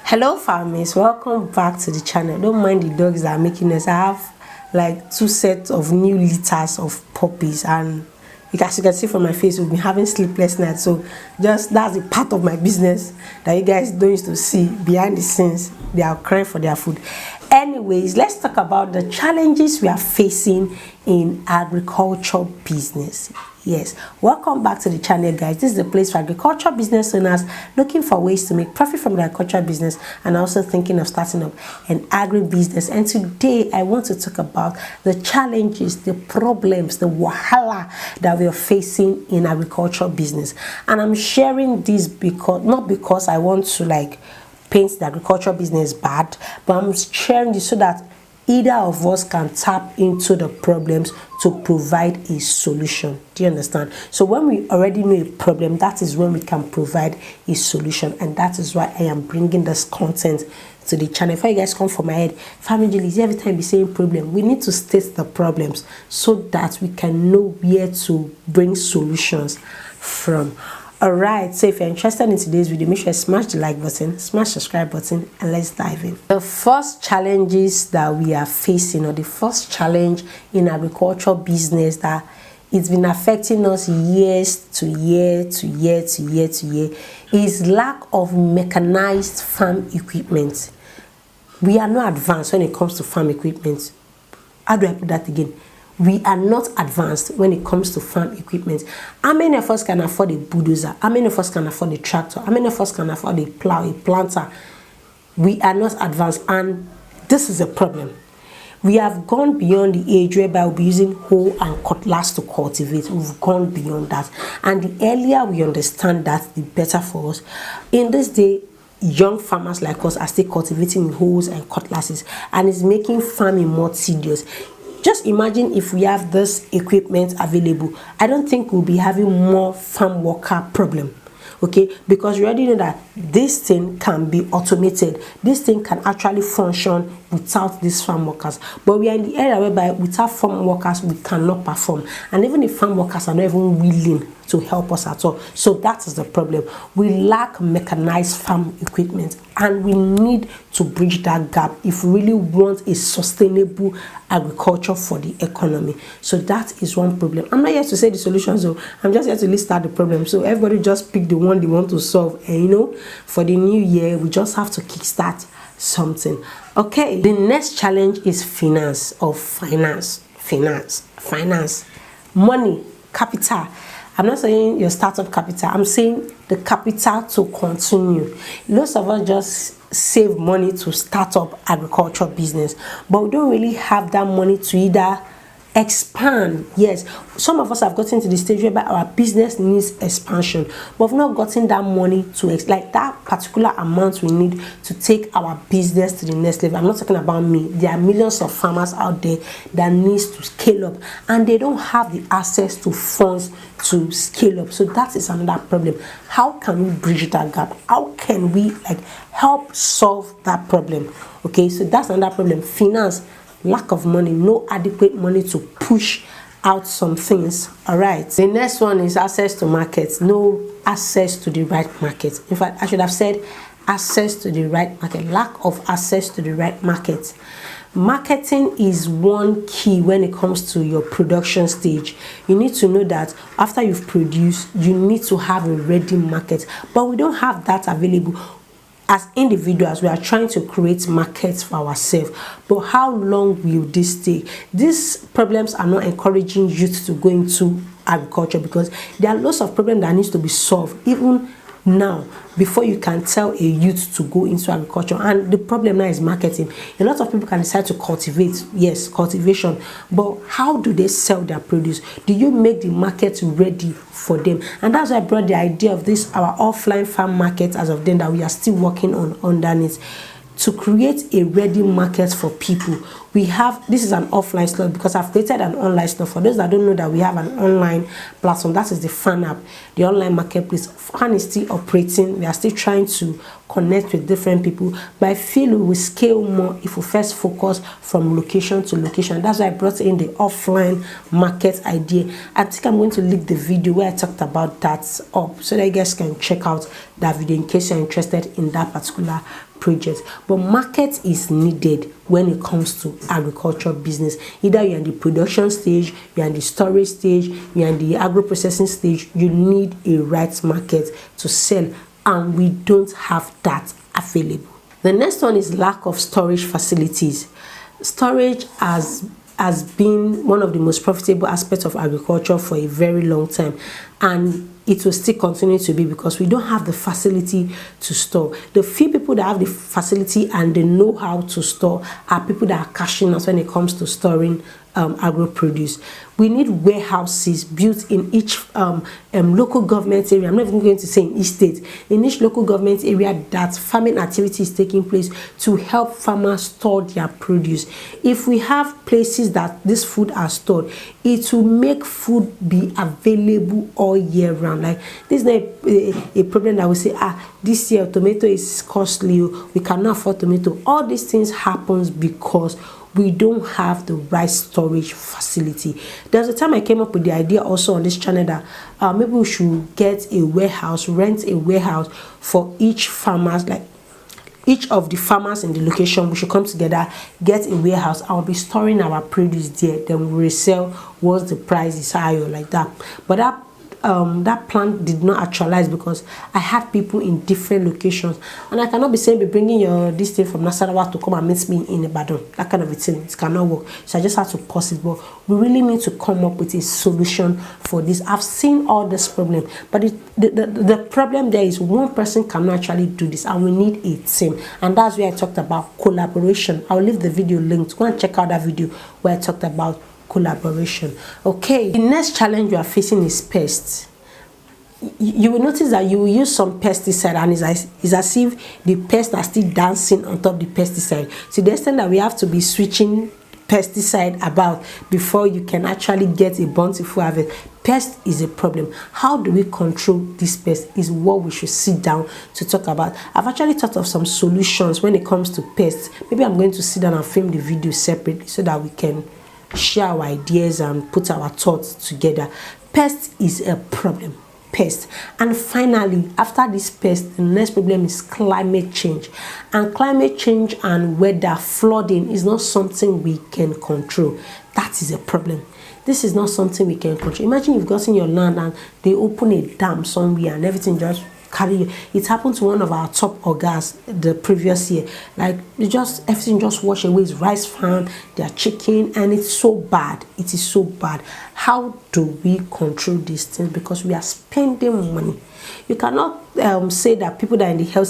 Hello families, welcome back to the channel. Don't mind the dogs that are making us. I have like 2 sets of new litters of puppies, and as you can see from my face, we've been having sleepless nights. So just that's a part of my business that you guys don't used to see behind the scenes. They are crying for their food. Anyways, let's talk about the challenges we are facing in agriculture business. Yes, welcome back to the channel, guys. This is the place for agriculture business owners looking for ways to make profit from the agriculture business and also thinking of starting up an agri-business. And today I want to talk about the challenges, the problems, the wahala that we are facing in agriculture business. And I'm sharing this because not because I want to like paint the agriculture business bad, but I'm sharing this so that either of us can tap into the problems to provide a solution. Do you understand? So when we already know a problem, that is when we can provide a solution, and that is why I am bringing this content to the channel. If you guys come from my head, Family Juliet, every time we say problem, we need to state the problems so that we can know where to bring solutions from. Alright, so if you're interested in today's video, make sure you smash the like button, smash the subscribe button, and let's dive in. The first challenges that we are facing, or the first challenge in agriculture business that it's been affecting us years to year to year to year to year, is lack of mechanized farm equipment. We are not advanced when it comes to farm equipment. How do I put that again? We are not advanced when it comes to farm equipment. How many of us can afford a bulldozer? How many of us can afford a tractor? How many of us can afford a plow, a planter? We are not advanced, and this is a problem. We have gone beyond the age whereby we'll be using hoe and cutlass to cultivate. We've gone beyond that, and the earlier we understand that, the better for us. In this day, young farmers like us are still cultivating with hoes and cutlasses, and it's making farming more tedious. Just imagine if we have this equipment available. I don't think we'll be having more farm worker problem. Okay, because you already know that this thing can be automated. This thing can actually function without these farm workers. But we are in the area whereby without farm workers we cannot perform, and even the farm workers are not even willing to help us at all. So that is the problem. We lack mechanized farm equipment, and we need to bridge that gap if we really want a sustainable agriculture for the economy. So that is one problem. I'm not here to say the solutions, so I'm just here to list out the problem. So everybody just pick the one they want to solve, and you know, for the new year we just have to kickstart something. Okay, the next challenge is finance, or finance, money, capital. I'm not saying your startup capital, I'm saying the capital to continue. Lots of us just save money to start up agriculture business, but we don't really have that money to either expand. Yes, some of us have gotten to the stage where our business needs expansion, but we've not gotten that money to like that particular amount we need to take our business to the next level. I'm not talking about me. There are millions of farmers out there that needs to scale up, and they don't have the access to funds to scale up. So that is another problem. How can we bridge that gap? How can we like help solve that problem? Okay, so that's another problem. Finance, lack of money, no adequate money to push out some things. All right, the next one is access to markets. No access to the right market. In fact, I should have said access to the right market. Lack of access to the right market. Marketing is one key when it comes to your production stage. You need to know that after you've produced, you need to have a ready market, but we don't have that available. As individuals, we are trying to create markets for ourselves, but how long will this take? These problems are not encouraging youth to go into agriculture, because there are lots of problems that needs to be solved even now before you can tell a youth to go into agriculture. And the problem now is marketing. A lot of people can decide to cultivate, yes, cultivation, but how do they sell their produce? Do you make the market ready for them? And that's why I brought the idea of this, our offline farm market as of then, that we are still working on underneath, to create a ready market for people. We have, this is an offline store because I've created an online store. For those that don't know that we have an online platform, that is the FANN app, the online marketplace. FANN is still operating. We are still trying to connect with different people, but I feel we will scale more if we first focus from location to location. That's why I brought in the offline market idea. I think I'm going to link the video where I talked about that up so that you guys can check out that video in case you're interested in that particular projects. But market is needed when it comes to agriculture business. Either you're in the production stage, you're in the storage stage, you're in the agro-processing stage, you need a right market to sell, and we don't have that available. The next one is lack of storage facilities. Storage has been one of the most profitable aspects of agriculture for a very long time, and it will still continue to be, because we don't have the facility to store. The few people that have the facility and they know how to store are people that are cashing us when it comes to storing agro produce. We need warehouses built in each local government area. I'm not even going to say in each state, in each local government area that farming activity is taking place, to help farmers store their produce. If we have places that this food are stored, it will make food be available all year round. Like, this is not a problem that we say, this year tomato is costly, we cannot afford tomato. All these things happens because we don't have the right storage facility. There's a time I came up with the idea also on this channel that maybe we should get a warehouse, rent a warehouse for each farmers, like each of the farmers in the location. We should come together, get a warehouse, and we'll be storing our produce there, then we resell once the price is higher, like that. But that plan did not actualize because I had people in different locations, and I cannot be saying, be bringing this thing from Nasarawa to come and meet me in Ibadan. That kind of a thing, it cannot work. So I just had to pause it. But we really need to come up with a solution for this. I've seen all this problem, but the problem there is one person cannot actually do this, and we need a team. And that's where I talked about collaboration. I'll leave the video linked. Go and check out that video where I talked about collaboration. Okay, the next challenge you are facing is pests. You will notice that you will use some pesticide, and it's as if the pests are still dancing on top of the pesticide, to the extent that we have to be switching pesticide about before you can actually get a bountiful harvest. Pest is a problem. How do we control this pest is what we should sit down to talk about. I've actually thought of some solutions when it comes to pests. Maybe I'm going to sit down and film the video separately so that we can share our ideas and put our thoughts together. Pest is a problem. Pest. And finally, after this pest, the next problem is climate change. And climate change and weather, flooding, is not something we can control. That is a problem. This is not something we can control. Imagine you've gotten your land and they open a dam somewhere and everything just carry you. It happened to one of our top ogas the previous year. Like, everything just washed away. His rice farm, their chicken, and it's so bad. It is so bad. How do we control these things? Because we are spending money. You cannot say that people that are in the health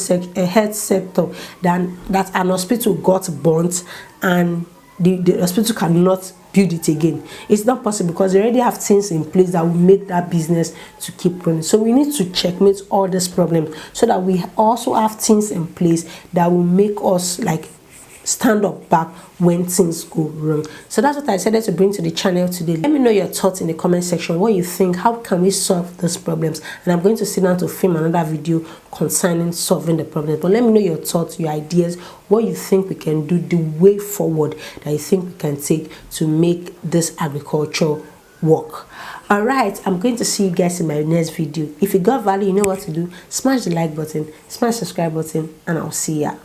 sector, that an hospital got burnt and the hospital cannot build it again. It's not possible, because they already have things in place that will make that business to keep running. So we need to checkmate all this problem so that we also have things in place that will make us like stand up back when things go wrong. So that's what I decided to bring to the channel today. Let me know your thoughts in the comment section. What you think, how can we solve these problems? And I'm going to sit down to film another video concerning solving the problem. But let me know your thoughts, your ideas, what you think we can do, the way forward that you think we can take to make this agriculture work. All right, I'm going to see you guys in my next video. If you got value, you know what to do. Smash the like button, smash the subscribe button, and I'll see ya.